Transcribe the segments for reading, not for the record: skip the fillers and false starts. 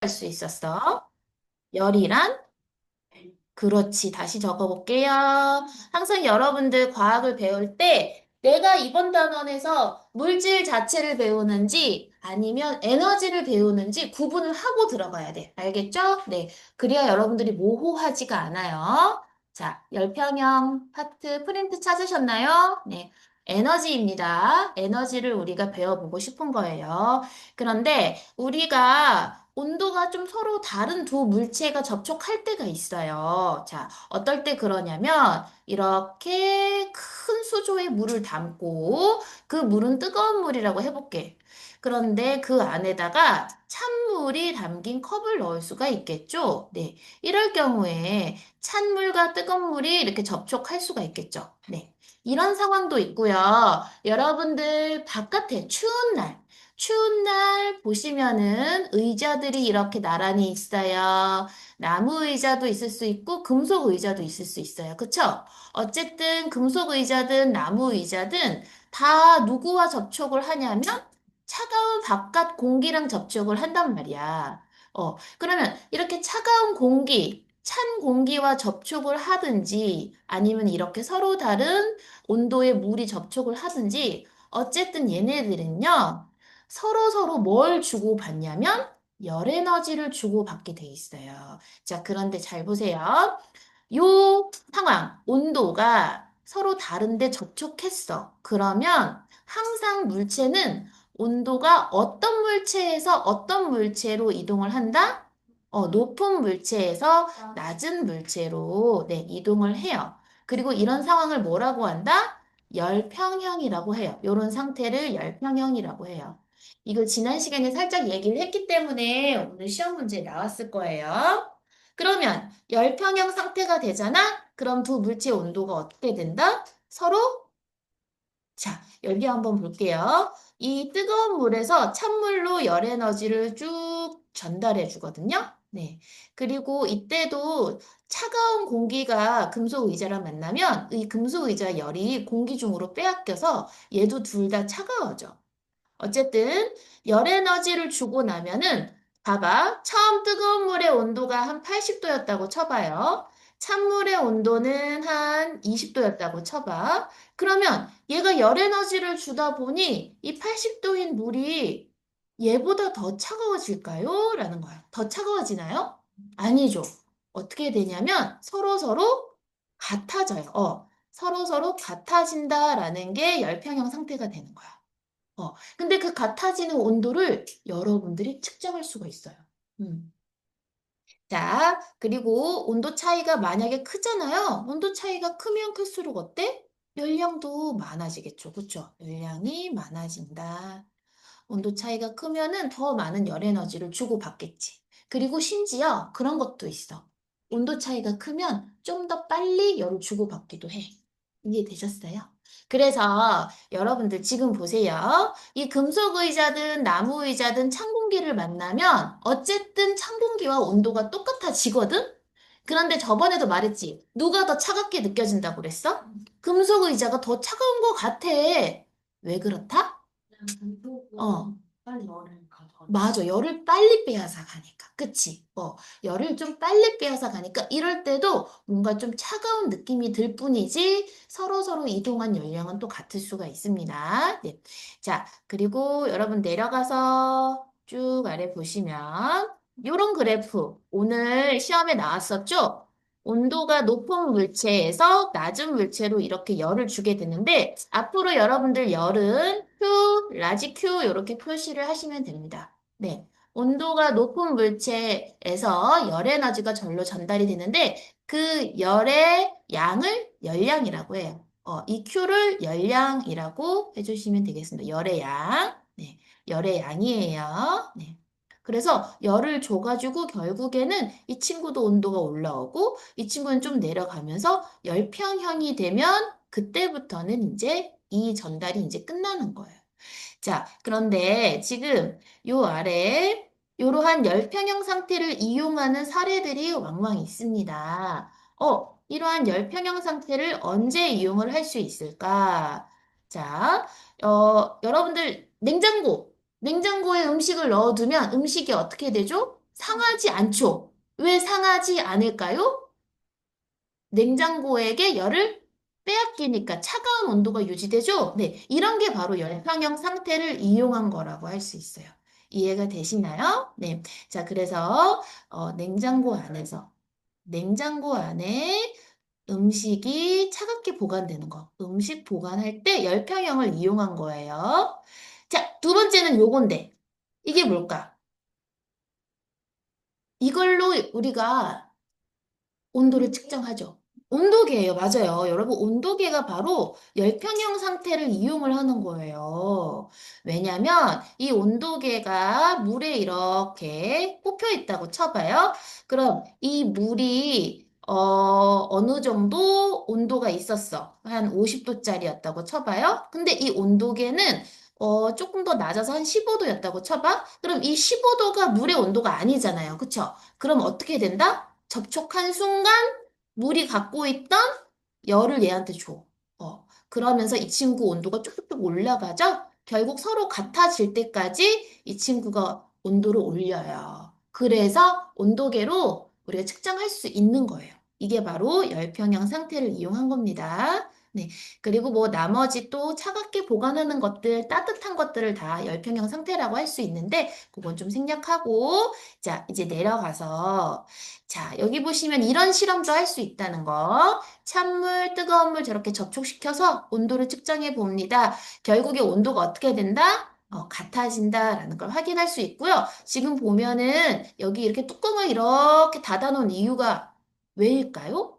할 수 있었어? 열이란? 그렇지. 다시 적어볼게요. 항상 여러분들 과학을 배울 때 내가 이번 단원에서 물질 자체를 배우는지 아니면 에너지를 배우는지 구분을 하고 들어가야 돼. 알겠죠? 네. 그래야 여러분들이 모호하지가 않아요. 자, 열평형 파트 프린트 찾으셨나요? 네. 에너지입니다. 에너지를 우리가 배워보고 싶은 거예요. 그런데 우리가 온도가 좀 서로 다른 두 물체가 접촉할 때가 있어요. 자, 어떨 때 그러냐면 이렇게 큰 수조에 물을 담고 그 물은 뜨거운 물이라고 해볼게. 그런데 그 안에다가 찬물이 담긴 컵을 넣을 수가 있겠죠? 네. 이럴 경우에 찬물과 뜨거운 물이 이렇게 접촉할 수가 있겠죠? 네. 이런 상황도 있고요. 여러분들 바깥에 추운 날 보시면은 의자들이 이렇게 나란히 있어요. 나무 의자도 있을 수 있고 금속 의자도 있을 수 있어요. 그쵸? 어쨌든 금속 의자든 나무 의자든 다 누구와 접촉을 하냐면 차가운 바깥 공기랑 접촉을 한단 말이야. 그러면 이렇게 차가운 공기, 찬 공기와 접촉을 하든지 아니면 이렇게 서로 다른 온도의 물이 접촉을 하든지 어쨌든 얘네들은요. 서로 뭘 주고받냐면 열 에너지를 주고받게 돼 있어요. 자, 그런데 잘 보세요. 요 상황, 온도가 서로 다른데 접촉했어. 그러면 항상 물체는 온도가 어떤 물체에서 어떤 물체로 이동을 한다? 높은 물체에서 낮은 물체로 네, 이동을 해요. 그리고 이런 상황을 뭐라고 한다? 열평형이라고 해요. 이런 상태를 열평형이라고 해요. 이거 지난 시간에 살짝 얘기를 했기 때문에 오늘 시험 문제에 나왔을 거예요. 그러면 열평형 상태가 되잖아? 그럼 두 물체의 온도가 어떻게 된다? 서로 자, 여기 한번 볼게요. 이 뜨거운 물에서 찬물로 열 에너지를 쭉 전달해 주거든요. 네. 그리고 이때도 차가운 공기가 금속 의자랑 만나면 이 금속 의자 열이 공기 중으로 빼앗겨서 얘도 둘 다 차가워져. 어쨌든 열 에너지를 주고 나면은 봐봐. 처음 뜨거운 물의 온도가 한 80도였다고 쳐봐요. 찬물의 온도는 한 20도였다고 쳐봐. 그러면 얘가 열 에너지를 주다 보니 이 80도인 물이 얘보다 더 차가워질까요? 라는 거야. 더 차가워지나요? 아니죠. 어떻게 되냐면 서로 같아져요. 서로 같아진다라는 게 열평형 상태가 되는 거야. 근데 그 같아지는 온도를 여러분들이 측정할 수가 있어요. 음. 자, 그리고 온도 차이가 만약에 크잖아요. 온도 차이가 크면 클수록 어때? 열량도 많아지겠죠. 그쵸? 열량이 많아진다. 온도 차이가 크면은 더 많은 열 에너지를 주고받겠지. 그리고 심지어 그런 것도 있어. 온도 차이가 크면 좀 더 빨리 열을 주고받기도 해. 이해되셨어요? 그래서 여러분들 지금 보세요. 이 금속 의자든 나무 의자든 찬 공기를 만나면 어쨌든 찬 공기와 온도가 똑같아지거든? 그런데 저번에도 말했지. 누가 더 차갑게 느껴진다고 그랬어? 금속 의자가 더 차가운 것 같아. 왜 그렇다? 어, 맞아. 열을 빨리 빼앗아 가니까. 그치? 열을 좀 빨리 빼앗아 가니까 이럴 때도 뭔가 좀 차가운 느낌이 들 뿐이지 서로 이동한 열량은 또 같을 수가 있습니다. 네. 자, 그리고 여러분 내려가서 쭉 아래 보시면 요런 그래프 오늘 시험에 나왔었죠? 온도가 높은 물체에서 낮은 물체로 이렇게 열을 주게 되는데 앞으로 여러분들 열은 Q, 라지 Q 이렇게 표시를 하시면 됩니다. 네. 온도가 높은 물체에서 열 에너지가 절로 전달이 되는데 그 열의 양을 열량이라고 해요. 이 Q를 열량이라고 해주시면 되겠습니다. 열의 양. 네. 열의 양이에요. 네. 그래서 열을 줘가지고 결국에는 이 친구도 온도가 올라오고 이 친구는 좀 내려가면서 열평형이 되면 그때부터는 이제 이 전달이 이제 끝나는 거예요. 자, 그런데 지금 요 아래 이러한 열평형 상태를 이용하는 사례들이 왕왕 있습니다. 이러한 열평형 상태를 언제 이용을 할 수 있을까? 자, 여러분들 냉장고에 음식을 넣어두면 음식이 어떻게 되죠? 상하지 않죠. 왜 상하지 않을까요? 냉장고에게 열을 빼앗기니까 차가운 온도가 유지되죠? 네, 이런 게 바로 열평형 상태를 이용한 거라고 할 수 있어요. 이해가 되시나요? 네. 자, 그래서 냉장고 안에 음식이 차갑게 보관되는 거. 음식 보관할 때 열평형을 이용한 거예요. 자, 두 번째는 요건데. 이게 뭘까? 이걸로 우리가 온도를 측정하죠. 온도계예요. 맞아요. 여러분, 온도계가 바로 열평형 상태를 이용을 하는 거예요. 왜냐면 이 온도계가 물에 이렇게 꼽혀 있다고 쳐봐요. 그럼 이 물이 어느 정도 온도가 있었어. 한 50도짜리였다고 쳐봐요. 근데 이 온도계는 조금 더 낮아서 한 15도였다고 쳐봐. 그럼 이 15도가 물의 온도가 아니잖아요. 그쵸? 그럼 어떻게 된다? 접촉한 순간 물이 갖고 있던 열을 얘한테 줘. 그러면서 이 친구 온도가 쭉쭉쭉 올라가죠? 결국 서로 같아질 때까지 이 친구가 온도를 올려요. 그래서 온도계로 우리가 측정할 수 있는 거예요. 이게 바로 열평형 상태를 이용한 겁니다. 네. 그리고 뭐 나머지 또 차갑게 보관하는 것들, 따뜻한 것들을 다 열평형 상태라고 할 수 있는데, 그건 좀 생략하고, 자, 이제 내려가서 자, 여기 보시면 이런 실험도 할 수 있다는 거. 찬물, 뜨거운 물 저렇게 접촉시켜서 온도를 측정해 봅니다. 결국에 온도가 어떻게 된다? 같아진다라는 걸 확인할 수 있고요. 지금 보면은 여기 이렇게 뚜껑을 이렇게 닫아놓은 이유가 왜일까요?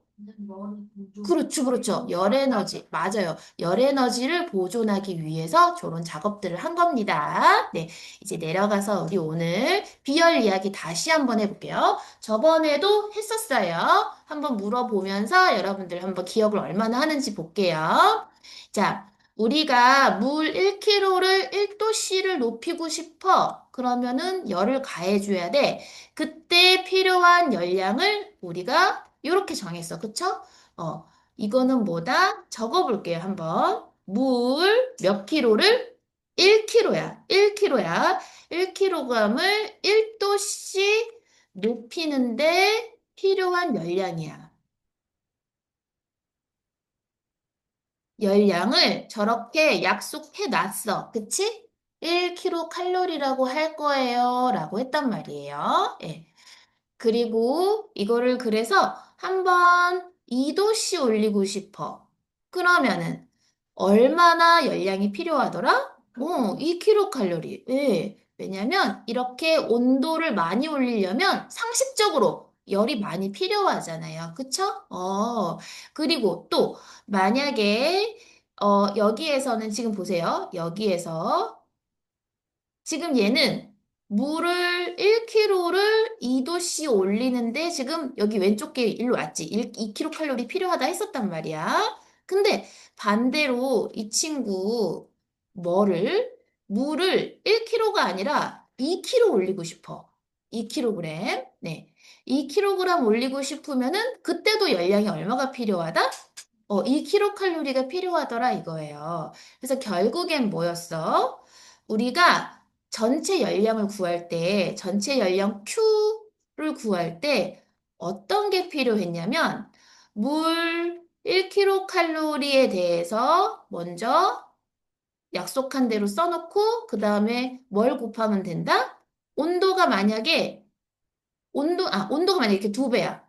그렇죠, 그렇죠. 열 에너지. 맞아요. 열 에너지를 보존하기 위해서 저런 작업들을 한 겁니다. 네. 이제 내려가서 우리 오늘 비열 이야기 다시 한번 해볼게요. 저번에도 했었어요. 한번 물어보면서 여러분들 한번 기억을 얼마나 하는지 볼게요. 자, 우리가 물 1kg를 1도씨를 높이고 싶어. 그러면은 열을 가해줘야 돼. 그때 필요한 열량을 우리가 이렇게 정했어. 그쵸? 어, 이거는 뭐다? 적어볼게요, 한번. 물 몇 킬로를? 1kg야. 1kg야. 1kg을 1도씩 높이는데 필요한 열량이야. 열량을 저렇게 약속해 놨어. 그치? 1kcal라고 할 거예요. 라고 했단 말이에요. 예. 그리고 이거를 그래서 한번 2도씨 올리고 싶어. 그러면은 얼마나 열량이 필요하더라? 2kcal. 왜? 왜냐면 이렇게 온도를 많이 올리려면 상식적으로 열이 많이 필요하잖아요. 그쵸? 그리고 또 만약에 여기에서는 지금 보세요. 여기에서 지금 얘는 물을 1kg를 2도씨 올리는데 지금 여기 왼쪽 게 일로 왔지. 2kcal 필요하다 했었단 말이야. 근데 반대로 이 친구 뭐를 물을 1kg가 아니라 2kg 올리고 싶어. 2kg. 네. 2kg 올리고 싶으면은 그때도 열량이 얼마가 필요하다? 2kcal가 필요하더라 이거예요. 그래서 결국엔 뭐였어? 우리가 전체 열량을 구할 때, 전체 열량 Q를 구할 때 어떤 게 필요했냐면, 물 1kcal에 대해서 먼저 약속한 대로 써놓고, 그 다음에 뭘 곱하면 된다? 온도가 만약에, 온도가 만약에 이렇게 두 배야.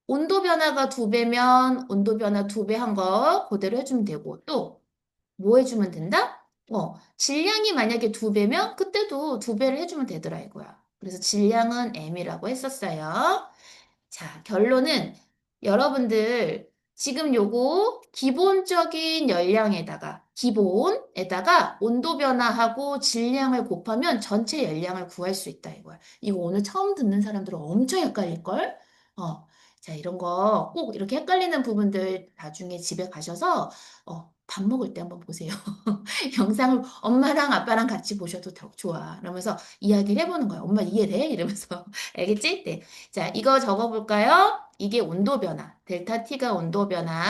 온도 변화가 두 배면 온도 변화 두 배 한 거 그대로 해주면 되고 또 뭐 해주면 된다? 질량이 만약에 두 배면 그때도 두 배를 해주면 되더라 이거야. 그래서 질량은 M이라고 했었어요. 자, 결론은 여러분들 지금 요거 기본적인 열량에다가 기본에다가 온도 변화하고 질량을 곱하면 전체 열량을 구할 수 있다 이거야. 이거 오늘 처음 듣는 사람들은 엄청 헷갈릴걸? 자, 이런 거 꼭 이렇게 헷갈리는 부분들 나중에 집에 가셔서 밥 먹을 때 한번 보세요. 영상을 엄마랑 아빠랑 같이 보셔도 더 좋아. 그러면서 이야기를 해보는 거야. 엄마 이해돼? 이러면서. 알겠지? 네. 자, 이거 적어볼까요? 이게 온도 변화. 델타 T가 온도 변화.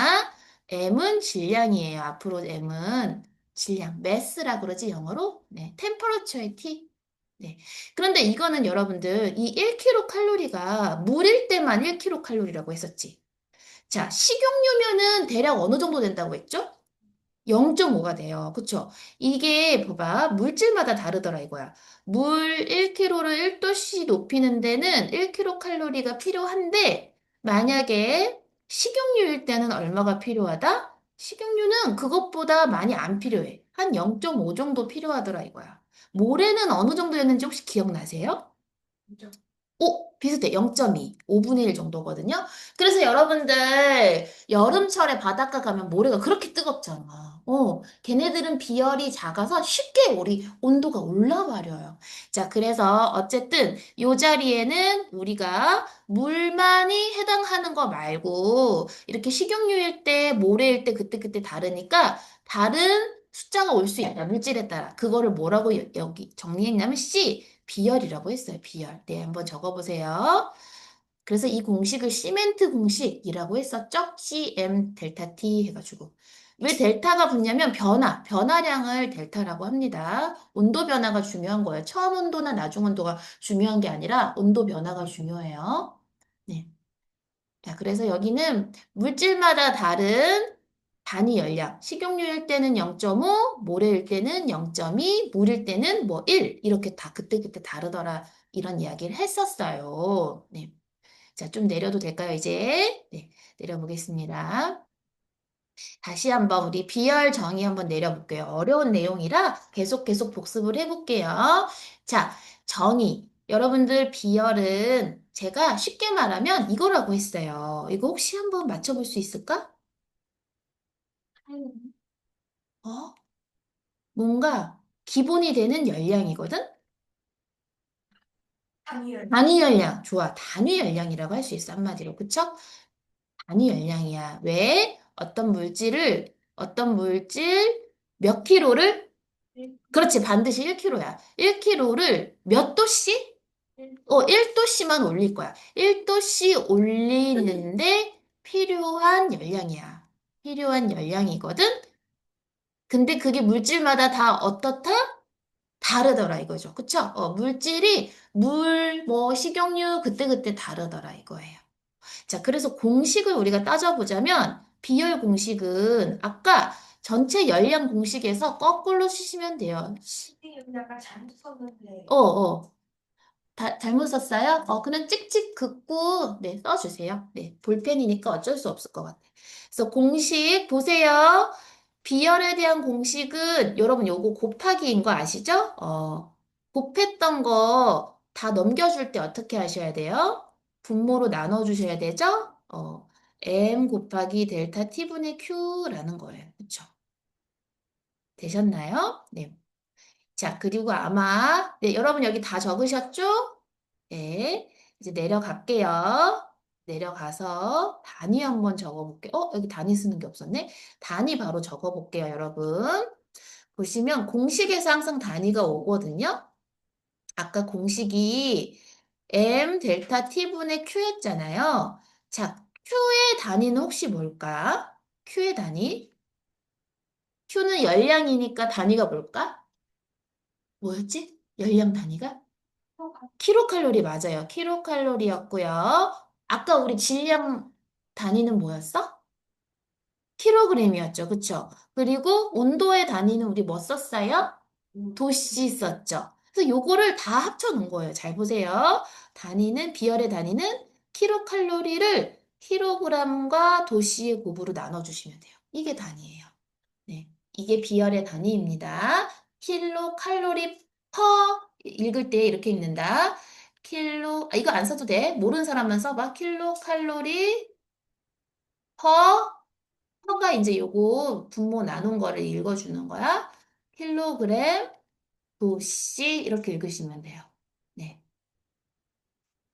M은 질량이에요. 앞으로 M은 질량. 매스라 그러지, 영어로? 네. 템퍼러처의 T. 네. 그런데 이거는 여러분들 이 1kcal 물일 때만 1kcal라고 했었지. 자, 식용유면은 대략 어느 정도 된다고 했죠? 0.5가 돼요. 그쵸? 이게 봐봐. 물질마다 다르더라 이거야. 물 1kg를 1도씨 높이는 데는 1kcal가 필요한데 만약에 식용유일 때는 얼마가 필요하다? 식용유는 그것보다 많이 안 필요해. 한 0.5 정도 필요하더라 이거야. 모래는 어느 정도였는지 혹시 기억나세요? 오, 비슷해. 0.2, 5분의 1 정도거든요. 그래서 여러분들, 여름철에 바닷가 가면 모래가 그렇게 뜨겁잖아. 걔네들은 비열이 작아서 쉽게 우리 온도가 올라버려요. 자, 그래서 어쨌든 요 자리에는 우리가 물만이 해당하는 거 말고 이렇게 식용유일 때, 모래일 때 그때그때 다르니까 다른 숫자가 올 수 있다. 물질에 따라. 그거를 뭐라고 여기 정리했냐면 C. 비열이라고 했어요. 비열. 네, 한번 적어보세요. 그래서 이 공식을 시멘트 공식이라고 했었죠? CM 델타 T 해가지고. 왜 델타가 붙냐면 변화량을 델타라고 합니다. 온도 변화가 중요한 거예요. 처음 온도나 나중 온도가 중요한 게 아니라 온도 변화가 중요해요. 네. 자, 그래서 여기는 물질마다 다른 단위 열량. 식용유일 때는 0.5, 모래일 때는 0.2, 물일 때는 뭐 1. 이렇게 다 그때그때 다르더라. 이런 이야기를 했었어요. 네. 자, 좀 내려도 될까요, 이제? 네. 내려보겠습니다. 다시 한번 우리 비열 정의 한번 내려볼게요. 어려운 내용이라 계속 복습을 해볼게요. 자, 정의. 여러분들 비열은 제가 쉽게 말하면 이거라고 했어요. 이거 혹시 한번 맞춰볼 수 있을까? 어? 뭔가 기본이 되는 열량이거든? 단위 열량. 좋아. 단위 열량이라고 할 수 있어. 한마디로. 그쵸? 단위 열량이야. 왜? 어떤 물질 몇 킬로를 그렇지, 반드시 1kg야. 1kg를 몇 도씨? 1도씨만 올릴 거야. 1도씨 올리는데 필요한 열량이야. 필요한 열량이거든? 근데 그게 물질마다 다 어떻다? 다르더라 이거죠. 그쵸? 물질이 뭐, 식용유, 그때그때 다르더라 이거예요. 자, 그래서 공식을 우리가 따져보자면, 비열 공식은 아까 전체 열량 공식에서 거꾸로 쓰시면 돼요. 약간 잘못 썼는데. 어, 어. 잘못 썼어요? 그냥 찍찍 긋고, 네, 써주세요. 네, 볼펜이니까 어쩔 수 없을 것 같아요. 그래서 공식 보세요. 비열에 대한 공식은 여러분 요거 곱하기인 거 아시죠? 곱했던 거 다 넘겨줄 때 어떻게 하셔야 돼요? 분모로 나눠주셔야 되죠? m 곱하기 델타 t분의 q라는 거예요. 그쵸? 되셨나요? 네. 자, 그리고 아마, 네, 여러분 여기 다 적으셨죠? 네, 이제 내려갈게요. 내려가서 단위 한번 적어볼게요. 여기 단위 쓰는 게 없었네. 단위 바로 적어볼게요, 여러분. 보시면 공식에서 항상 단위가 오거든요. 아까 공식이 m 델타 t분의 q였잖아요. 자, q의 단위는 혹시 뭘까? q의 단위? q는 열량이니까 단위가 뭘까? 뭐였지? 열량 단위가? 킬로칼로리 맞아요. 킬로칼로리였고요. 아까 우리 질량 단위는 뭐였어? 킬로그램이었죠. 그쵸? 그리고 온도의 단위는 우리 뭐 썼어요? 도씨 썼죠. 그래서 요거를 다 합쳐 놓은 거예요. 잘 보세요. 비열의 단위는 킬로칼로리를 킬로그램과 도씨의 곱으로 나눠주시면 돼요. 이게 단위예요. 네. 이게 비열의 단위입니다. 킬로 칼로리 퍼 읽을 때 이렇게 읽는다. 이거 안 써도 돼. 모르는 사람만 써봐. 킬로 칼로리 퍼가 이제 요거 분모 나눈 거를 읽어주는 거야. 킬로그램 도씨 이렇게 읽으시면 돼요. 네.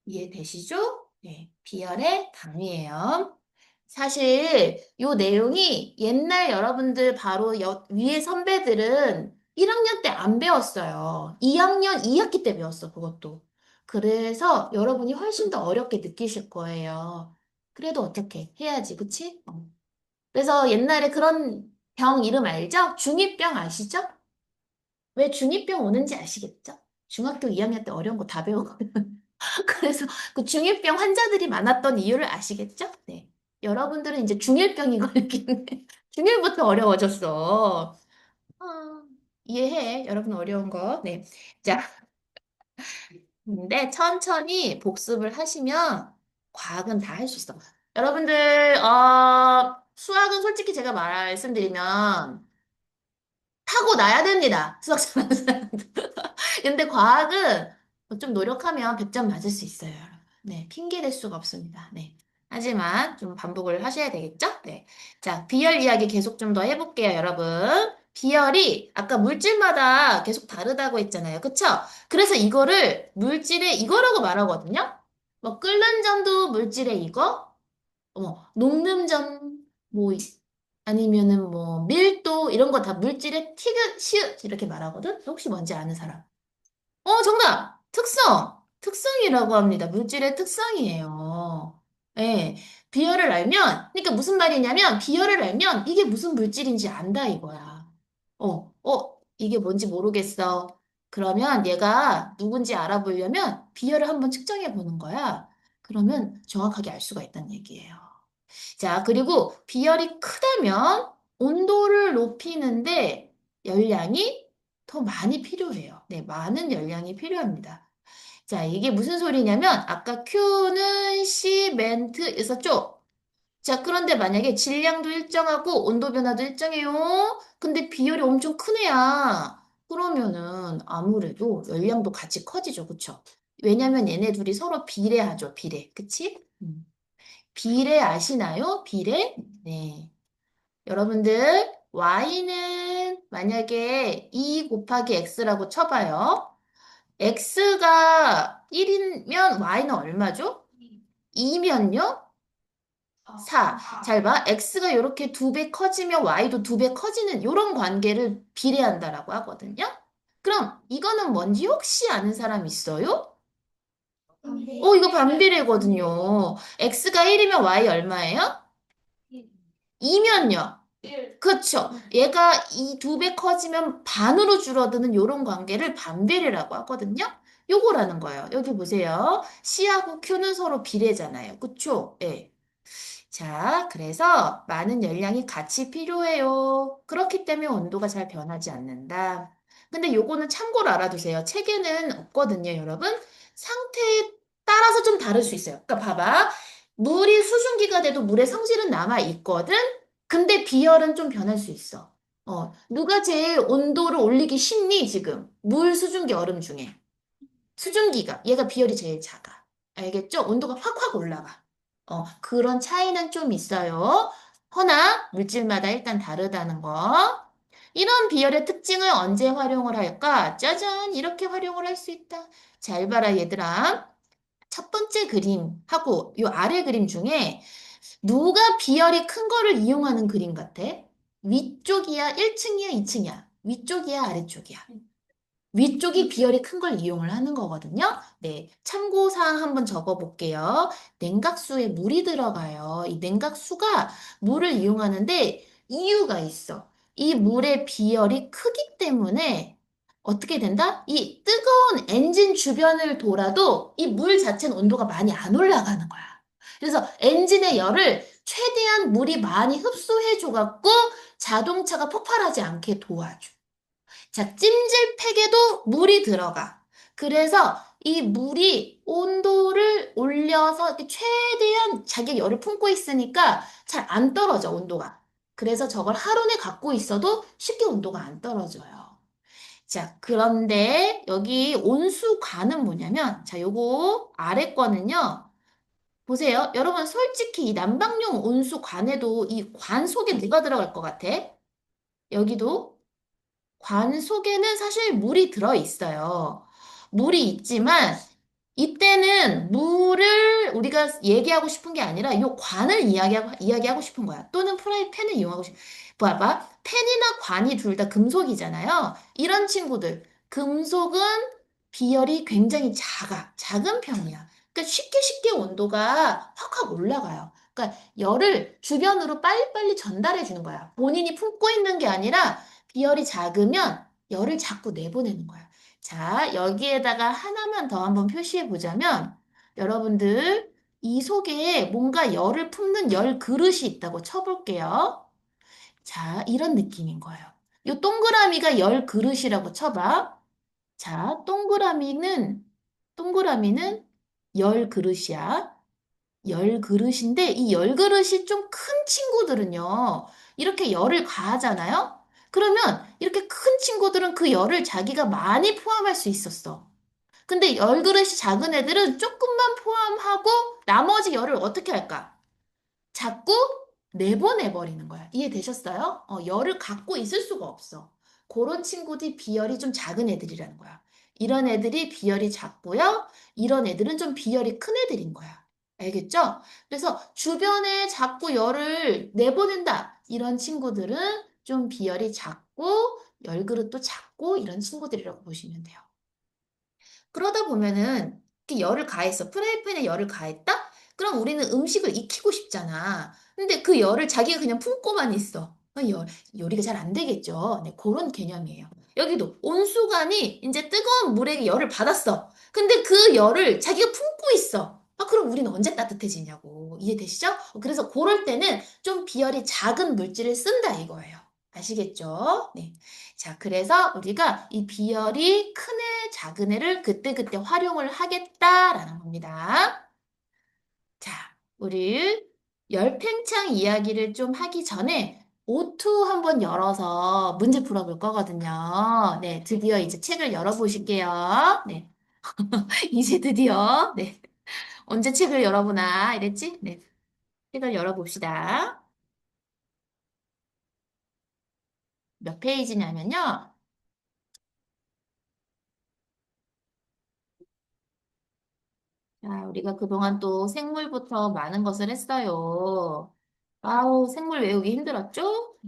이해되시죠? 네. 비열의 단위예요. 사실 요 내용이 옛날 여러분들 바로 위에 선배들은 1학년 때 안 배웠어요. 2학년 2학기 때 배웠어, 그것도. 그래서 여러분이 훨씬 더 어렵게 느끼실 거예요. 그래도 어떻게 해야지, 그치? 그래서 옛날에 그런 병 이름 알죠? 중이병 아시죠? 왜 중이병 오는지 아시겠죠? 중학교 2학년 때 어려운 거 다 배우거든. 그래서 그 중일병 환자들이 많았던 이유를 아시겠죠? 네. 여러분들은 이제 중일병이 걸리긴 해. 중일부터 어려워졌어. 아, 이해해. 여러분 어려운 거. 네. 자, 근데 천천히 복습을 하시면 과학은 다 할 수 있어. 여러분들, 수학은 솔직히 제가 말씀드리면 타고 나야 됩니다. 수학 잘하는 사람들. 근데 과학은 좀 노력하면 100점 맞을 수 있어요, 여러분. 네, 핑계 댈 수가 없습니다. 네. 하지만 좀 반복을 하셔야 되겠죠? 네. 자, 비열 이야기 계속 좀 더 해볼게요, 여러분. 비열이 아까 물질마다 계속 다르다고 했잖아요. 그쵸? 그래서 이거를 물질의 이거라고 말하거든요? 뭐, 끓는 점도 물질의 이거? 녹는 점, 뭐, 아니면은 뭐, 밀도, 이런 거 다 물질의 티귿, 시읒, 이렇게 말하거든? 혹시 뭔지 아는 사람? 정답! 특성! 특성이라고 합니다. 물질의 특성이에요. 예. 비열을 알면, 그러니까 무슨 말이냐면, 비열을 알면 이게 무슨 물질인지 안다 이거야. 이게 뭔지 모르겠어. 그러면 얘가 누군지 알아보려면 비열을 한번 측정해 보는 거야. 그러면 정확하게 알 수가 있다는 얘기예요. 자, 그리고 비열이 크다면 온도를 높이는데 열량이 더 많이 필요해요. 네, 많은 열량이 필요합니다. 자, 이게 무슨 소리냐면 아까 Q는 C 멘트 있었죠? 자, 그런데 만약에 질량도 일정하고 온도 변화도 일정해요. 근데 비열이 엄청 큰 애야. 그러면은 아무래도 열량도 같이 커지죠. 그쵸? 왜냐면 얘네 둘이 서로 비례하죠. 비례. 그치? 비례 아시나요? 비례? 네. 여러분들, y는 만약에 2 곱하기 x라고 쳐봐요. x가 1이면 y는 얼마죠? 2면요? 4. 잘 봐. x가 이렇게 2배 커지면 y도 2배 커지는 이런 관계를 비례한다라고 하거든요. 그럼 이거는 뭔지 혹시 아는 사람 있어요? 이거 반비례거든요. x가 1이면 y 얼마예요? 2면요. 그쵸. 얘가 이 2배 커지면 반으로 줄어드는 이런 관계를 반비례라고 하거든요. 요거라는 거예요. 여기 보세요. C하고 Q는 서로 비례잖아요. 그쵸? 예. 자, 그래서 많은 열량이 같이 필요해요. 그렇기 때문에 온도가 잘 변하지 않는다. 근데 요거는 참고로 알아두세요. 책에는 없거든요, 여러분. 상태에 따라서 좀 다를 수 있어요. 그러니까 봐봐. 물이 수증기가 돼도 물의 성질은 남아 있거든? 근데 비열은 좀 변할 수 있어. 누가 제일 온도를 올리기 쉽니, 지금? 물, 수증기, 얼음 중에. 수증기가, 얘가 비열이 제일 작아. 알겠죠? 온도가 확확 올라가. 그런 차이는 좀 있어요. 허나, 물질마다 일단 다르다는 거. 이런 비열의 특징을 언제 활용을 할까? 짜잔, 이렇게 활용을 할 수 있다. 잘 봐라, 얘들아. 첫 번째 그림하고 요 아래 그림 중에 누가 비열이 큰 거를 이용하는 그림 같아? 위쪽이야, 1층이야, 2층이야? 위쪽이야, 아래쪽이야? 위쪽이 비열이 큰 걸 이용을 하는 거거든요. 네, 참고사항 한번 적어볼게요. 냉각수에 물이 들어가요. 이 냉각수가 물을 이용하는데 이유가 있어. 이 물의 비열이 크기 때문에 어떻게 된다? 이 뜨거운 엔진 주변을 돌아도 이 물 자체는 온도가 많이 안 올라가는 거야. 그래서 엔진의 열을 최대한 물이 많이 흡수해줘갖고 자동차가 폭발하지 않게 도와줘. 자, 찜질팩에도 물이 들어가. 그래서 이 물이 온도를 올려서 이렇게 최대한 자기 열을 품고 있으니까 잘 안 떨어져, 온도가. 그래서 저걸 하루내 갖고 있어도 쉽게 온도가 안 떨어져요. 자, 그런데 여기 온수관은 뭐냐면, 자, 요거 아래 거는요. 보세요. 여러분, 솔직히 이 난방용 온수관에도 이 관 속에 누가 들어갈 것 같아? 여기도 관 속에는 사실 물이 들어 있어요. 물이 있지만 이때는 물을 우리가 얘기하고 싶은 게 아니라 이 관을 이야기하고 싶은 거야. 또는 프라이팬을 이용하고 봐봐. 펜이나 관이 둘 다 금속이잖아요. 이런 친구들. 금속은 비열이 굉장히 작아. 작은 편이야. 그러니까 쉽게 쉽게 온도가 확확 올라가요. 그러니까 열을 주변으로 빨리빨리 전달해 주는 거야. 본인이 품고 있는 게 아니라 비열이 작으면 열을 자꾸 내보내는 거야. 자, 여기에다가 하나만 더 한번 표시해 보자면, 여러분들, 이 속에 뭔가 열을 품는 열 그릇이 있다고 쳐볼게요. 자, 이런 느낌인 거예요. 이 동그라미가 열 그릇이라고 쳐봐. 자, 동그라미는 열 그릇이야. 열 그릇인데, 이 열 그릇이 좀 큰 친구들은요, 이렇게 열을 가하잖아요? 그러면 이렇게 큰 친구들은 그 열을 자기가 많이 포함할 수 있었어. 근데 열 그릇이 작은 애들은 조금만 포함하고 나머지 열을 어떻게 할까? 자꾸 내보내버리는 거야. 이해되셨어요? 열을 갖고 있을 수가 없어. 그런 친구들이 비열이 좀 작은 애들이라는 거야. 이런 애들이 비열이 작고요. 이런 애들은 좀 비열이 큰 애들인 거야. 알겠죠? 그래서 주변에 자꾸 열을 내보낸다. 이런 친구들은 좀 비열이 작고 열그릇도 작고 이런 친구들이라고 보시면 돼요. 그러다 보면은 이렇게 열을 가했어. 프라이팬에 열을 가했다? 그럼 우리는 음식을 익히고 싶잖아. 근데 그 열을 자기가 그냥 품고만 있어. 요리가 잘 안 되겠죠. 네, 그런 개념이에요. 여기도 온수관이 이제 뜨거운 물에 열을 받았어. 근데 그 열을 자기가 품고 있어. 그럼 우리는 언제 따뜻해지냐고. 이해되시죠? 그래서 그럴 때는 좀 비열이 작은 물질을 쓴다 이거예요. 아시겠죠? 네. 자, 그래서 우리가 이 비열이 큰 애, 작은 애를 그때그때 활용을 하겠다라는 겁니다. 자, 우리 열팽창 이야기를 좀 하기 전에 오투 한번 열어서 문제 풀어볼 거거든요. 네, 드디어 이제 책을 열어보실게요. 네, 이제 드디어, 네, 언제 책을 열어보나 이랬지? 네, 책을 열어봅시다. 몇 페이지냐면요. 자, 우리가 그동안 또 생물부터 많은 것을 했어요. 아우, 생물 외우기 힘들었죠?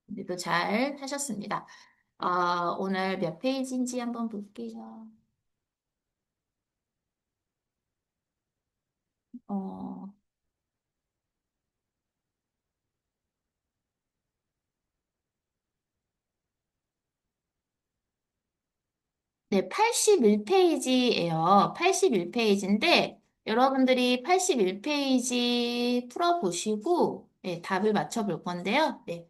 근데 또 잘 하셨습니다. 오늘 몇 페이지인지 한번 볼게요. 어, 네, 81페이지예요. 81페이지인데 여러분들이 81페이지 풀어보시고 네, 답을 맞춰볼 건데요. 네,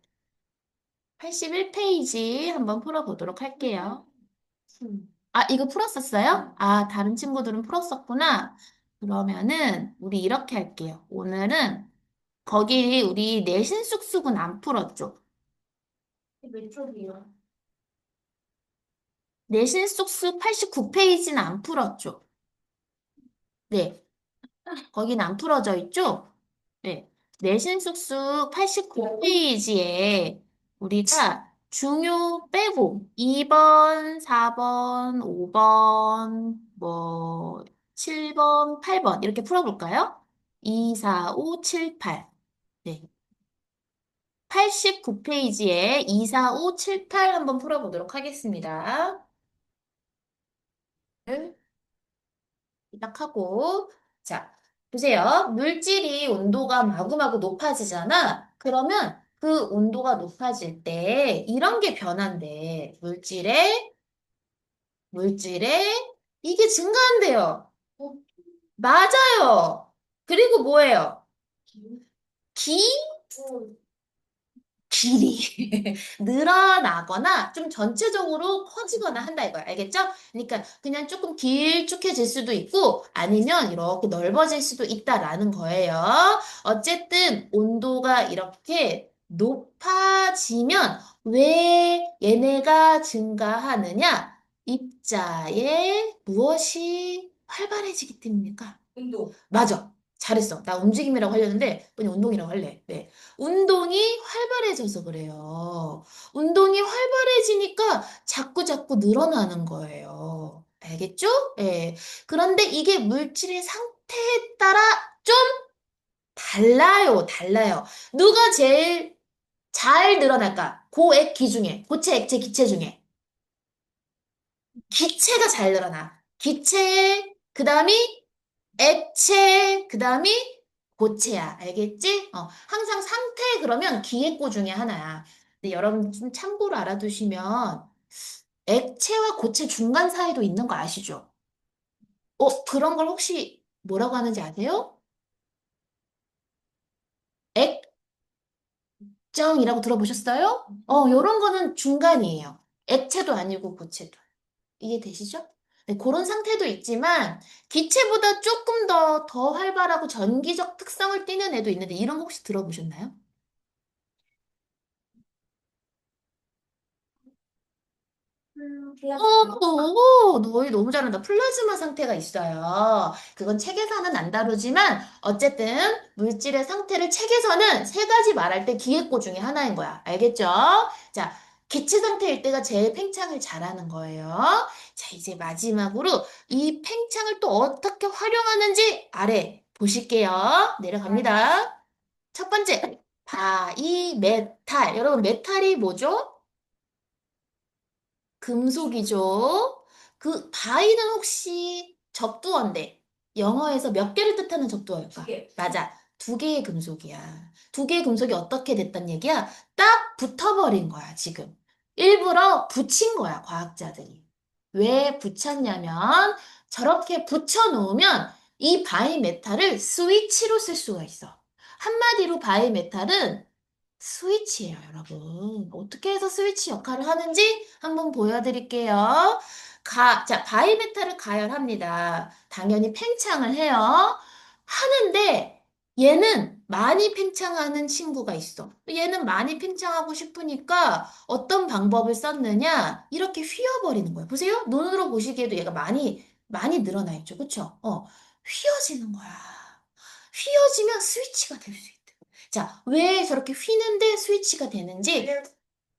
81페이지 한번 풀어보도록 할게요. 이거 풀었었어요? 다른 친구들은 풀었었구나. 그러면은 우리 이렇게 할게요. 오늘은 거기 우리 내신 쑥쑥은 안 풀었죠? 몇 쪽이요? 내신 쑥쑥 89페이지는 안 풀었죠? 네. 거긴 안 풀어져 있죠? 네. 내신 쑥쑥 89페이지에 우리가 중요 빼고 2번, 4번, 5번, 뭐 7번, 8번 이렇게 풀어볼까요? 2, 4, 5, 7, 8. 네. 89페이지에 2, 4, 5, 7, 8 한번 풀어보도록 하겠습니다. 딱 하고, 자, 보세요. 물질이 온도가 마구마구 높아지잖아. 그러면 그 온도가 높아질 때 이런 게 변한대. 물질에 이게 증가한대요. 어, 맞아요. 그리고 뭐예요? 기? 기? 어, 길이 늘어나거나 좀 전체적으로 커지거나 한다 이거야. 알겠죠? 그러니까 그냥 조금 길쭉해질 수도 있고 아니면 이렇게 넓어질 수도 있다라는 거예요. 어쨌든 온도가 이렇게 높아지면 왜 얘네가 증가하느냐? 입자에 무엇이 활발해지기 때문입니까? 운동. 맞아. 잘했어. 나 움직임이라고 하려는데, 그냥 운동이라고 할래. 네. 운동이 활발해져서 그래요. 운동이 활발해지니까 자꾸 늘어나는 거예요. 알겠죠? 예. 그런데 이게 물질의 상태에 따라 좀 달라요. 누가 제일 잘 늘어날까? 고액 중에, 고체, 액체, 기체 중에. 기체가 잘 늘어나. 그 다음이 액체, 그 다음이 고체야. 알겠지? 항상 상태 그러면 기획고 중에 하나야. 근데 여러분 좀 참고로 알아두시면 액체와 고체 중간 사이도 있는 거 아시죠? 그런 걸 혹시 뭐라고 하는지 아세요? 액정이라고 들어보셨어요? 요런 거는 중간이에요. 액체도 아니고 고체도. 이해되시죠? 네, 그런 상태도 있지만 기체보다 조금 더 활발하고 전기적 특성을 띠는 애도 있는데 이런 거 혹시 들어보셨나요? 플라스틱. 너희 너무 잘한다. 플라즈마 상태가 있어요. 그건 책에서는 안 다루지만 어쨌든 물질의 상태를 책에서는 세 가지 말할 때 기획고 중에 하나인 거야. 알겠죠? 자, 기체 상태일 때가 제일 팽창을 잘하는 거예요. 자, 이제 마지막으로 이 팽창을 또 어떻게 활용하는지 아래 보실게요. 내려갑니다. 첫 번째, 바이메탈. 여러분, 메탈이 뭐죠? 금속이죠. 그 바위는 혹시 접두어인데 영어에서 몇 개를 뜻하는 접두어일까? 두 개. 맞아. 두 개의 금속이야. 두 개의 금속이 어떻게 됐단 얘기야? 딱 붙어버린 거야, 지금. 일부러 붙인 거야, 과학자들이. 왜 붙였냐면 저렇게 붙여놓으면 이 바이메탈을 스위치로 쓸 수가 있어. 한마디로 바이메탈은 스위치예요, 여러분. 어떻게 해서 스위치 역할을 하는지 한번 보여드릴게요. 자, 바이메탈을 가열합니다. 당연히 팽창을 해요. 하는데 얘는 많이 팽창하는 친구가 있어. 얘는 많이 팽창하고 싶으니까 어떤 방법을 썼느냐? 이렇게 휘어버리는 거예요. 보세요. 눈으로 보시기에도 얘가 많이 늘어나 있죠. 그쵸? 휘어지는 거야. 휘어지면 스위치가 될 수 있대. 자, 왜 저렇게 휘는데 스위치가 되는지,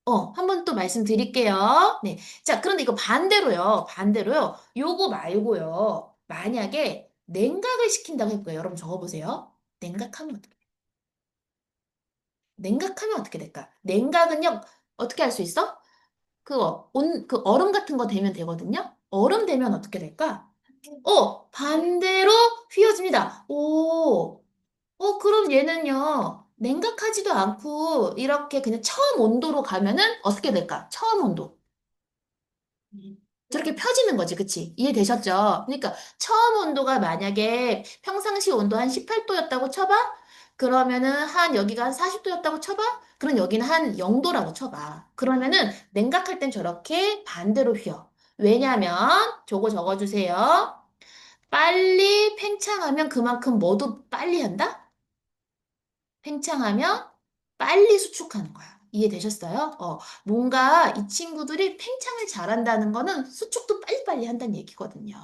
한번 또 말씀드릴게요. 네. 자, 그런데 이거 반대로요. 반대로요. 요거 말고요. 만약에 냉각을 시킨다고 했고요. 여러분 적어보세요. 냉각하면 어떻게, 냉각하면 어떻게 될까? 냉각은요, 어떻게 할 수 있어? 그 얼음 같은 거 되면 되거든요? 얼음 되면 어떻게 될까? 반대로 휘어집니다. 그럼 얘는요, 냉각하지도 않고, 이렇게 그냥 처음 온도로 가면은 어떻게 될까? 처음 온도. 저렇게 펴지는 거지, 그치? 이해되셨죠? 그러니까 처음 온도가 만약에 평상시 온도 한 18도였다고 쳐봐? 그러면은 여기가 한 40도였다고 쳐봐? 그럼 여기는 한 0도라고 쳐봐. 그러면은 냉각할 땐 저렇게 반대로 휘어. 왜냐면, 저거 적어주세요. 빨리 팽창하면 그만큼 뭐도 빨리 한다? 팽창하면 빨리 수축하는 거야. 이해되셨어요? 뭔가 이 친구들이 팽창을 잘한다는 거는 수축도 빨리빨리 한다는 얘기거든요.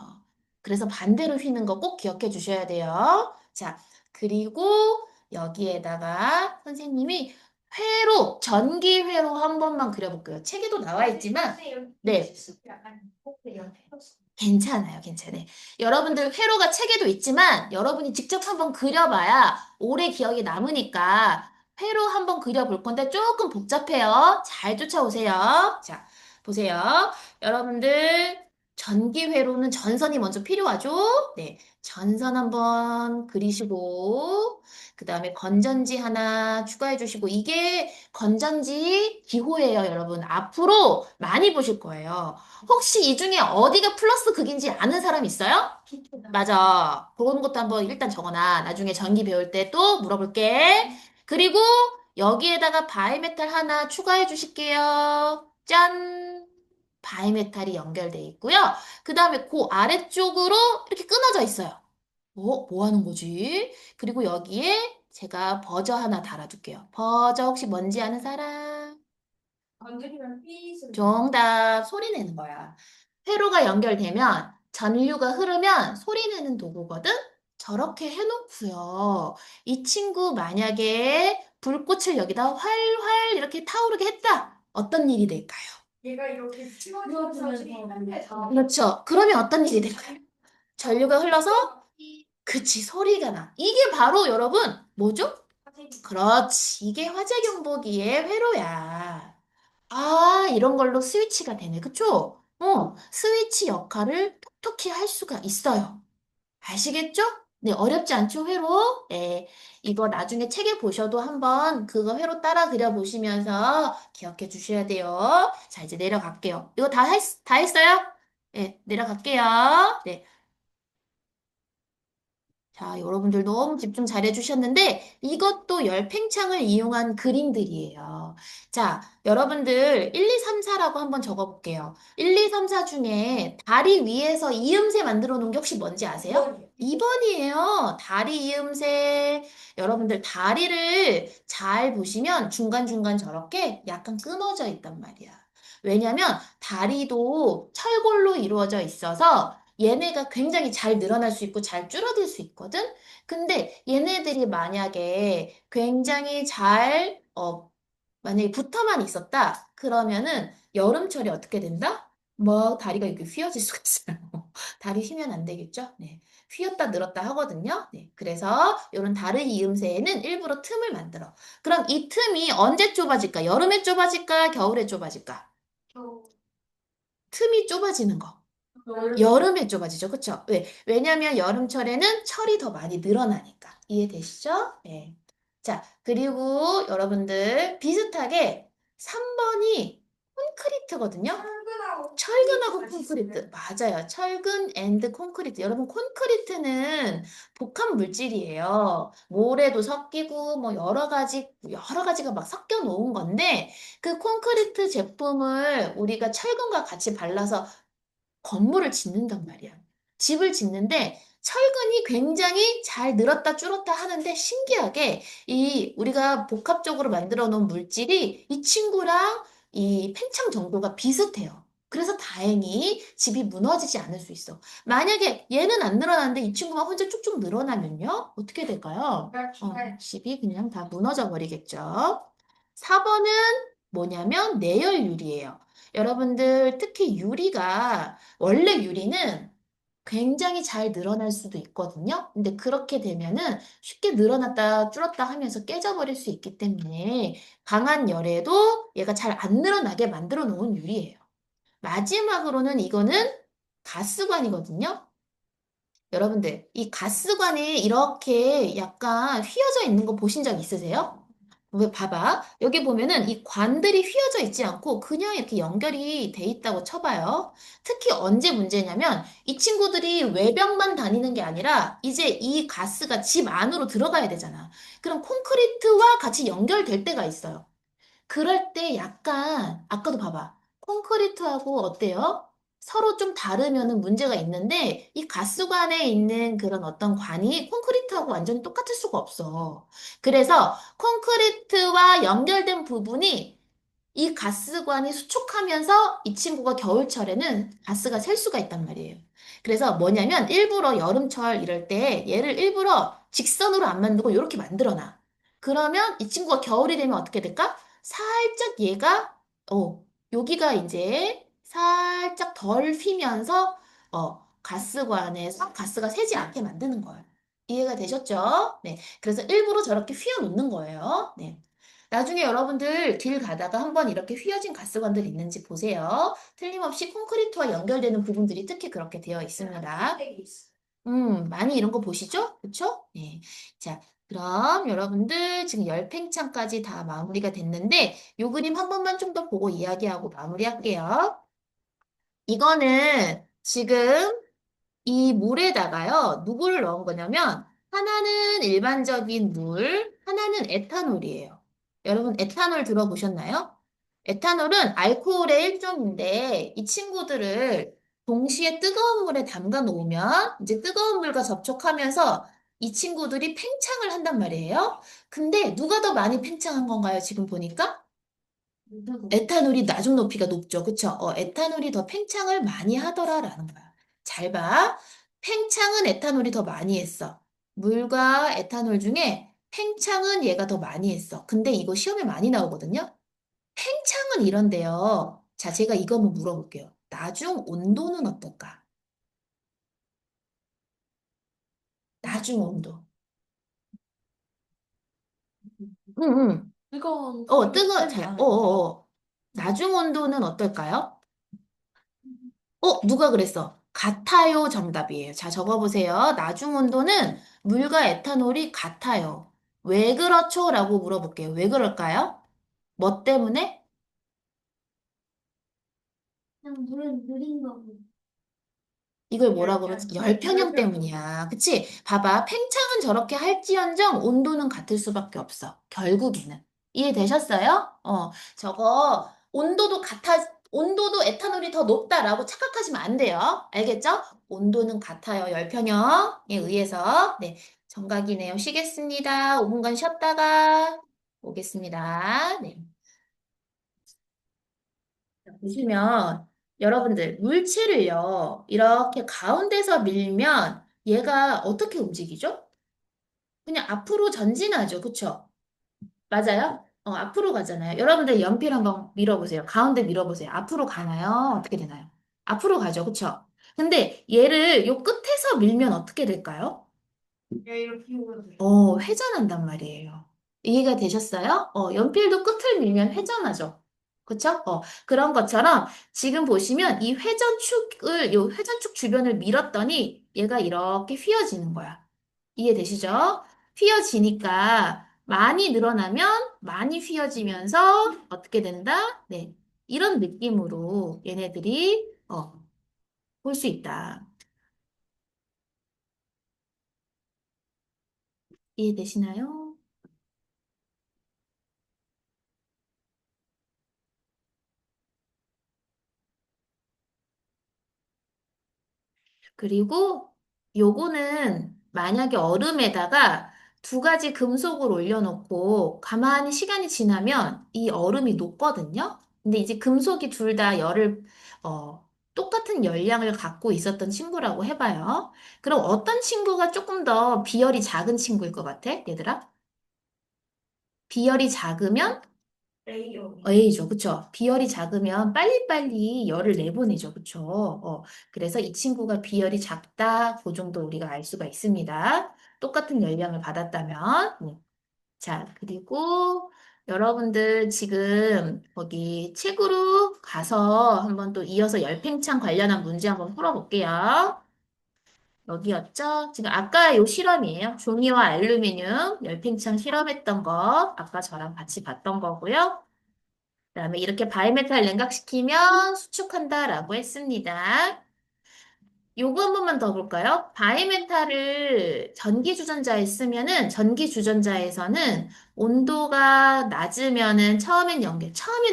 그래서 반대로 휘는 거 꼭 기억해 주셔야 돼요. 자, 그리고 여기에다가 선생님이 전기 회로 한 번만 그려볼게요. 책에도 나와 있지만, 네. 약간 포크예요. 괜찮아요, 괜찮아요. 여러분들 회로가 책에도 있지만 여러분이 직접 한번 그려봐야 오래 기억에 남으니까 회로 한번 그려볼 건데 조금 복잡해요. 잘 쫓아오세요. 자, 보세요. 여러분들 전기 회로는 전선이 먼저 필요하죠? 네, 전선 한번 그리시고 그 다음에 건전지 하나 추가해 주시고 이게 건전지 기호예요, 여러분. 앞으로 많이 보실 거예요. 혹시 이 중에 어디가 플러스 극인지 아는 사람 있어요? 맞아. 그런 것도 한번 일단 적어놔. 나중에 전기 배울 때 또 물어볼게. 그리고 여기에다가 바이메탈 하나 추가해 주실게요. 짠! 바이메탈이 연결돼 있고요. 그 다음에 그 아래쪽으로 이렇게 끊어져 있어요. 뭐 하는 거지? 그리고 여기에 제가 버저 하나 달아둘게요. 버저 혹시 뭔지 아는 사람? 건드리면 삐 소리. 정답, 소리 내는 거야. 회로가 연결되면 전류가 흐르면 소리 내는 도구거든? 저렇게 해놓고요. 이 친구 만약에 불꽃을 여기다 활활 이렇게 타오르게 했다. 어떤 일이 될까요? 얘가 이렇게 휘어지면서 그렇죠. 그러면 어떤 일이 될까요? 전류가 흘러서 그치, 소리가 나. 이게 바로 여러분, 뭐죠? 그렇지. 이게 화재 경보기의 회로야. 이런 걸로 스위치가 되네. 그쵸? 스위치 역할을 톡톡히 할 수가 있어요. 아시겠죠? 네, 어렵지 않죠, 회로? 네, 이거 나중에 책에 보셔도 한번 그거 회로 따라 그려보시면서 기억해 주셔야 돼요. 자, 이제 내려갈게요. 이거 다 했어요? 네, 내려갈게요. 네. 자, 여러분들 너무 집중 잘 해주셨는데 이것도 열팽창을 이용한 그림들이에요. 자, 여러분들 1, 2, 3, 4라고 한번 적어볼게요. 1, 2, 3, 4 중에 다리 위에서 이음새 만들어 놓은 게 혹시 뭔지 아세요? 2번이에요. 다리 이음새. 여러분들 다리를 잘 보시면 중간중간 저렇게 약간 끊어져 있단 말이야. 왜냐면 다리도 철골로 이루어져 있어서 얘네가 굉장히 잘 늘어날 수 있고 잘 줄어들 수 있거든? 근데 얘네들이 만약에 굉장히 만약에 붙어만 있었다? 그러면은 여름철에 어떻게 된다? 뭐, 다리가 이렇게 휘어질 수가 있어요. 다리 휘면 안 되겠죠? 네. 휘었다 늘었다 하거든요. 네. 그래서 이런 다른 이음새에는 일부러 틈을 만들어. 그럼 이 틈이 언제 좁아질까? 여름에 좁아질까? 겨울에 좁아질까? 틈이 좁아지는 거. 여름에 좁아지죠. 그쵸? 왜? 왜냐면 여름철에는 철이 더 많이 늘어나니까. 이해되시죠? 네. 자, 그리고 여러분들 비슷하게 3번이 콘크리트거든요. 철근하고 콘크리트. 맞아요. 철근 앤드 콘크리트. 여러분, 콘크리트는 복합 물질이에요. 모래도 섞이고, 뭐, 여러 가지가 막 섞여 놓은 건데, 그 콘크리트 제품을 우리가 철근과 같이 발라서 건물을 짓는단 말이야. 집을 짓는데 철근이 굉장히 잘 늘었다 줄었다 하는데 신기하게 이 우리가 복합적으로 만들어 놓은 물질이 이 친구랑 이 팽창 정도가 비슷해요. 그래서 다행히 집이 무너지지 않을 수 있어. 만약에 얘는 안 늘어나는데 이 친구만 혼자 쭉쭉 늘어나면요? 어떻게 될까요? 집이 그냥 다 무너져 버리겠죠. 4번은 뭐냐면 내열 유리예요. 여러분들 특히 유리가 원래 유리는 굉장히 잘 늘어날 수도 있거든요. 근데 그렇게 되면은 쉽게 늘어났다 줄었다 하면서 깨져버릴 수 있기 때문에 강한 열에도 얘가 잘 안 늘어나게 만들어 놓은 유리예요. 마지막으로는 이거는 가스관이거든요. 여러분들, 이 가스관에 이렇게 약간 휘어져 있는 거 보신 적 있으세요? 왜 봐봐. 여기 보면은 이 관들이 휘어져 있지 않고 그냥 이렇게 연결이 돼 있다고 쳐봐요. 특히 언제 문제냐면 이 친구들이 외벽만 다니는 게 아니라 이제 이 가스가 집 안으로 들어가야 되잖아. 그럼 콘크리트와 같이 연결될 때가 있어요. 그럴 때 약간, 아까도 봐봐. 콘크리트하고 어때요? 서로 좀 다르면은 문제가 있는데, 이 가스관에 있는 그런 어떤 관이 콘크리트하고 완전히 똑같을 수가 없어. 그래서 콘크리트와 연결된 부분이 이 가스관이 수축하면서 이 친구가 겨울철에는 가스가 셀 수가 있단 말이에요. 그래서 뭐냐면 일부러 여름철 이럴 때 얘를 일부러 직선으로 안 만들고 이렇게 만들어 놔. 그러면 이 친구가 겨울이 되면 어떻게 될까? 살짝 얘가 여기가 이제 살짝 덜 휘면서 가스관에서 가스가 새지 않게 만드는 거예요. 이해가 되셨죠? 네. 그래서 일부러 저렇게 휘어 놓는 거예요. 네. 나중에 여러분들 길 가다가 한번 이렇게 휘어진 가스관들 있는지 보세요. 틀림없이 콘크리트와 연결되는 부분들이 특히 그렇게 되어 있습니다. 많이 이런 거 보시죠? 그쵸? 네. 자, 그럼 여러분들 지금 열팽창까지 다 마무리가 됐는데 요 그림 한 번만 좀 더 보고 이야기하고 마무리할게요. 이거는 지금 이 물에다가요, 누구를 넣은 거냐면, 하나는 일반적인 물, 하나는 에탄올이에요. 여러분, 에탄올 들어보셨나요? 에탄올은 알코올의 일종인데, 이 친구들을 동시에 뜨거운 물에 담가 놓으면, 이제 뜨거운 물과 접촉하면서 이 친구들이 팽창을 한단 말이에요. 근데 누가 더 많이 팽창한 건가요? 지금 보니까? 에탄올이 나중 높이가 높죠. 그쵸? 에탄올이 더 팽창을 많이 하더라라는 거야. 잘 봐. 팽창은 에탄올이 더 많이 했어. 물과 에탄올 중에 팽창은 얘가 더 많이 했어. 근데 이거 시험에 많이 나오거든요. 팽창은 이런데요. 자, 제가 이거 한번 물어볼게요. 나중 온도는 어떨까? 나중 온도. 응, 응. 뜨거운 나중 온도는 어떨까요? 누가 그랬어? 같아요 정답이에요. 자, 적어보세요. 나중 온도는 물과 에탄올이 같아요. 왜 그렇죠? 라고 물어볼게요. 왜 그럴까요? 뭐 때문에? 그냥 물은 느린 거고. 이걸 뭐라 그러지? 열평형 때문이야. 그치? 봐봐. 팽창은 저렇게 할지언정 온도는 같을 수밖에 없어. 결국에는. 이해되셨어요? 저거 온도도 에탄올이 더 높다라고 착각하시면 안 돼요. 알겠죠? 온도는 같아요. 열평형에 의해서. 네. 정각이네요. 쉬겠습니다. 5분간 쉬었다가 오겠습니다. 네. 보시면 여러분들 물체를요 이렇게 가운데서 밀면 얘가 어떻게 움직이죠? 그냥 앞으로 전진하죠, 그쵸? 맞아요? 앞으로 가잖아요. 여러분들 연필 한번 밀어보세요. 가운데 밀어보세요. 앞으로 가나요? 어떻게 되나요? 앞으로 가죠, 그쵸? 근데 얘를 요 끝에서 밀면 어떻게 될까요? 야, 이렇게 오면 돼. 회전한단 말이에요. 이해가 되셨어요? 연필도 끝을 밀면 회전하죠. 그쵸? 그런 것처럼 지금 보시면 요 회전축 주변을 밀었더니 얘가 이렇게 휘어지는 거야. 이해되시죠? 휘어지니까 많이 늘어나면 많이 휘어지면서 어떻게 된다? 네. 이런 느낌으로 얘네들이, 볼 수 있다. 이해되시나요? 그리고 요거는 만약에 얼음에다가 두 가지 금속을 올려놓고 가만히 시간이 지나면 이 얼음이 녹거든요. 근데 이제 금속이 둘 다 똑같은 열량을 갖고 있었던 친구라고 해봐요. 그럼 어떤 친구가 조금 더 비열이 작은 친구일 것 같아, 얘들아? 비열이 작으면 레이어. A죠, 그쵸? 비열이 작으면 빨리빨리 열을 내보내죠, 그쵸? 그래서 이 친구가 비열이 작다, 그 정도 우리가 알 수가 있습니다. 똑같은 열량을 받았다면. 자, 그리고 여러분들 지금 거기 책으로 가서 한번 또 이어서 열팽창 관련한 문제 한번 풀어볼게요. 여기였죠? 지금 아까 요 실험이에요. 종이와 알루미늄 열팽창 실험했던 거, 아까 저랑 같이 봤던 거고요. 그다음에 이렇게 바이메탈 냉각시키면 수축한다라고 했습니다. 요거 한 번만 더 볼까요? 바이메탈을 전기주전자에 쓰면은 전기주전자에서는 온도가 낮으면은 처음엔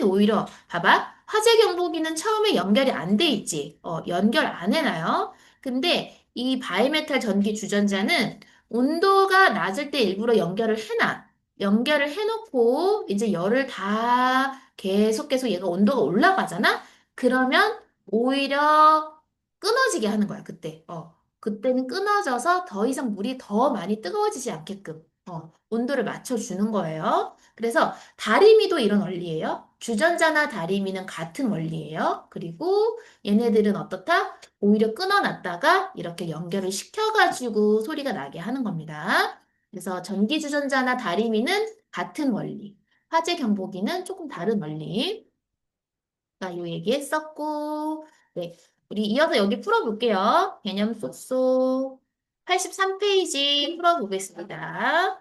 오히려 봐봐. 화재 경보기는 처음에 연결이 안 돼 있지. 연결 안 해놔요. 근데 이 바이메탈 전기주전자는 온도가 낮을 때 일부러 연결을 해놔. 연결을 해놓고 이제 열을 다 계속 얘가 온도가 올라가잖아? 그러면 오히려 끊어지게 하는 거야, 그때. 그때는 끊어져서 더 이상 물이 더 많이 뜨거워지지 않게끔, 온도를 맞춰주는 거예요. 그래서 다리미도 이런 원리예요. 주전자나 다리미는 같은 원리예요. 그리고 얘네들은 어떻다? 오히려 끊어놨다가 이렇게 연결을 시켜가지고 소리가 나게 하는 겁니다. 그래서 전기주전자나 다리미는 같은 원리. 화재 경보기는 조금 다른 원리. 나 요 얘기했었고, 네. 우리 이어서 여기 풀어볼게요. 개념 쏙쏙. 83페이지 풀어보겠습니다.